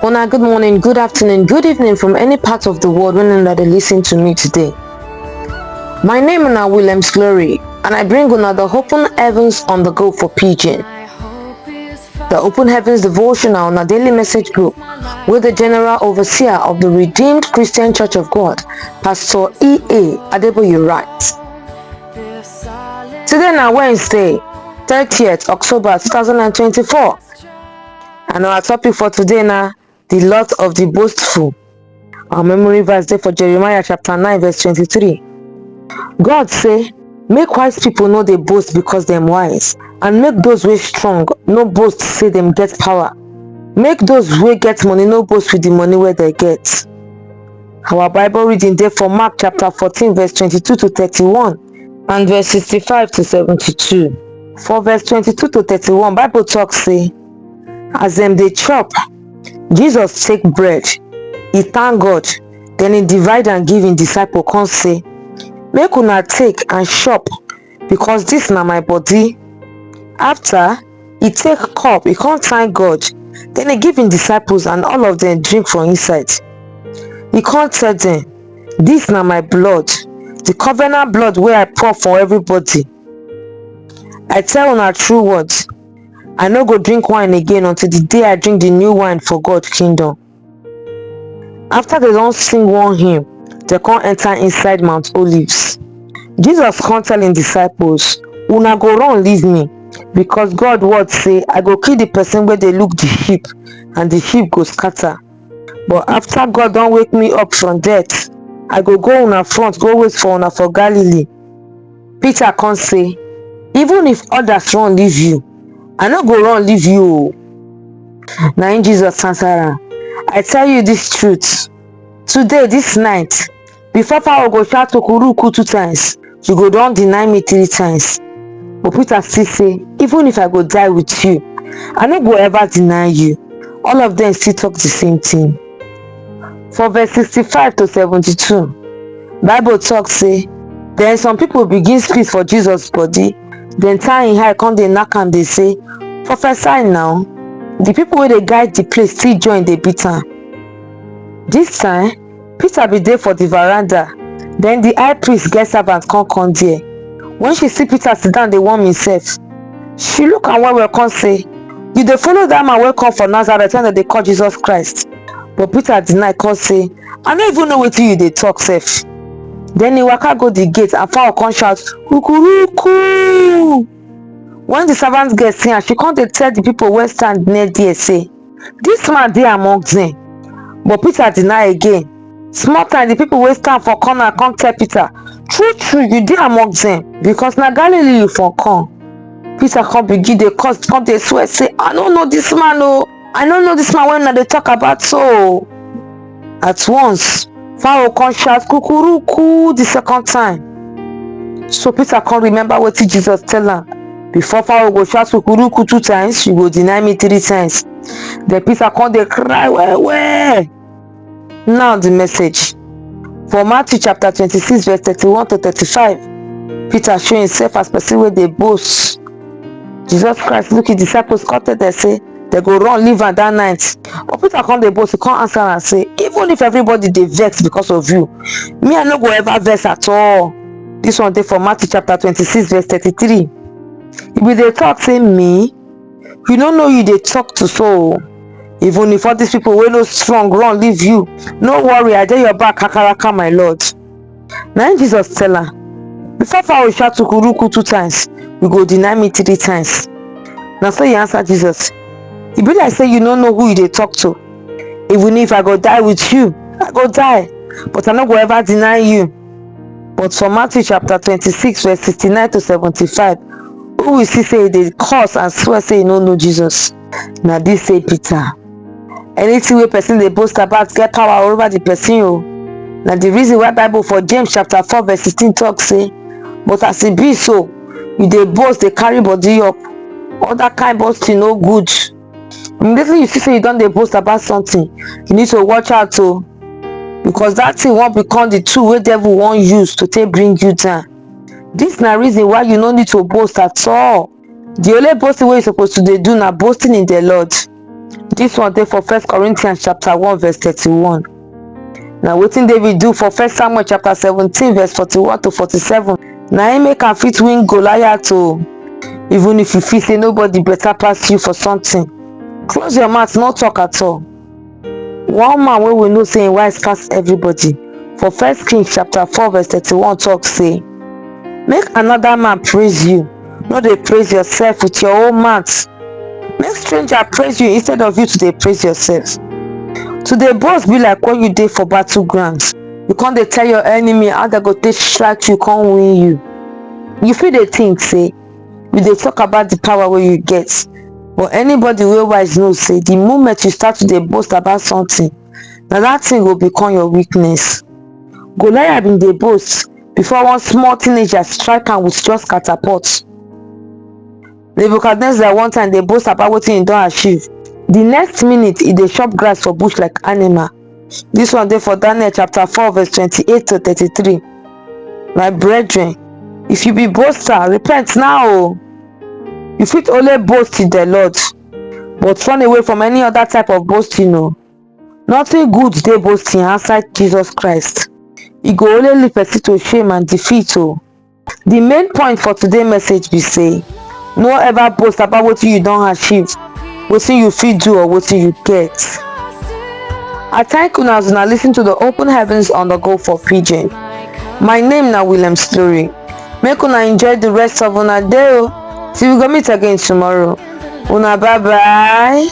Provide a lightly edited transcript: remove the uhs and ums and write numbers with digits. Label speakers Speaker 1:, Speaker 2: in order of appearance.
Speaker 1: Una, good morning, good afternoon, good evening from any part of the world when they listen to me today. My name is Williams Glory, and I bring una the Open Heavens on the Go for Pidgin. The Open Heavens devotional on a daily message group with the General Overseer of the Redeemed Christian Church of God, Pastor E.A. Adeboye writes. Today now Wednesday, 30th October 2024, and our topic for today now, the lot of the boastful. Our memory verse there for Jeremiah chapter 9 verse 23. God say, make wise people know they boast because them wise, and make those way strong no boast say them get power. Make those way get money no boast with the money where they get. Our Bible reading there for Mark chapter 14 verse 22 to 31 and verse 65 to 72. For verse 22 to 31, Bible talk say, as them they chop, Jesus take bread, he thank God, then he divide and give him disciple, come say, make una take and chop, because this na my body. After he take cup, he come thank God, then he give him disciples and all of them drink from inside. He come tell them, this na my blood, the covenant blood where I pour for everybody. I tell una true words, I no go drink wine again until the day I drink the new wine for God kingdom. After they don't sing one hymn, they can't enter inside Mount Olives. Jesus can't tell him disciples, una go run leave me, because God word say, I go kill the person where they look the sheep, and the sheep go scatter. But after God don't wake me up from death, I go una front, go wait for una for Galilee. Peter can't say, even if others run leave you, I no go run leave you. Now in Jesus answer, I tell you this truth. Today, this night, before Pharaoh go shout kukuruku 2 times, you go don't deny me 3 times. But Peter still say, even if I go die with you, I no go ever deny you. All of them still talk the same thing. For verse 65 to 72, Bible talk say, then some people begin speak for Jesus' body, then tie in high come they knock and they say, prophesy now. The people where they guide the place still join the beat am. This time, Peter be there for the veranda. Then the high priest get servant come there. When she see Peter sit down, they warm himself. She look and well come say, you dey follow that man wey come from Nazareth when they call Jesus Christ. But Peter deny, come say, I don't even know what you dey talk sef. Then he waka go the gate and Pharaoh come shout, kukuruku. When the servant get see her, she come dey tell the people wey stand near there say, this man dey among them. But Peter deny again. Small time the people wey stand for corner come tell Peter, true you dey among them, because na Galilee you for come. Peter come begin dey curse, come dey swear say, I don't know this man oh, I don't know this man when they talk about so. At once Pharaoh come shout kukuruku the second time. So Peter come remember what Jesus tell am, before Pharaoh go shout kukuruku 2 times, you go deny me 3 times. Then Peter come dey cry well. Now the message. For Matthew chapter 26 verse 31 to 35, Peter show himself as person where they boast. Jesus Christ look his disciples come tell them say, they go run leave am that night. But Peter come dey boast, he come answer and say, even if everybody dey vex because of you, me I no go ever vex at all. This one dey for Matthew chapter 26 verse 33. If we dey talk say me, you no know you dey talk to so. Even if all these people wey no strong run leave you, no worry, I dey your back kakaraka my Lord. Now Jesus tell her, before Pharaoh shout kukuruku 2 times, you go deny me 3 times. Now so he answer Jesus, e be like say you no know who you dey talk to. Even if I go die with you, I go die, but I no go ever deny you. But for Matthew chapter 26 verse 69 to 75, who we see say they curse and swear say you no know Jesus. Now this say Peter, anything wey person dey boast about get power over the person o. Now the reason why Bible for James chapter 4 verse 16 talk say, but as it be so, you dey boast dey carry body up. All that kind boasting no good. Immediately you see say you don dey boast about something, you need to watch out o, because that thing won't become the tool wey devil wan use to take bring you down. This na reason why you no need to boast at all. The only boasting wey you suppose to dey do na boasting in the Lord. Dis one dey for 1 Corinthians chapter 1 verse 31. Na wetin David do for 1 Samuel chapter 17 verse 41 to 47 na im make am fit win Goliath o. Even if you feel say nobody better pass you for something, close your mouth, no talk at all. One man wey we know say im wise pass everybody for 1 Kings chapter 4 verse 31 talk say, make another man praise you, no dey praise yourself with your own mouth. Make stranger praise you instead of you to dey praise yourself. To dey boast be like when you dey for battleground, you come dey tell your enemy how dem go take strike you come win you. You fit dey think say you dey talk about the power wey you get, but anybody wey wise know say the moment you start to dey boast about something, na that thing go become your weakness. Goliath bin dey boast before one small teenager strike am with just catapult. Nebuchadnezzar one time dey boast about wetin e don achieve, the next minute e dey chop grass for bush like animal. Dis one dey for Daniel chapter 4 verse 28 to 33. My brethren, if you be boaster, repent now o. You fit only boast in the Lord, but run away from any other type of boasting o. Nothing good dey boasting outside Jesus Christ. E go only lead person to shame and defeat o. The main point for today's message be say, no ever boast about wetin you don achieve, wetin you fit do or wetin you get. I thank una as una lis ten to the Open Heavens on the Go for Pidgin. My name na William Story. Make una enjoy the rest of una day o. Till we go meet again tomorrow. Una bye bye.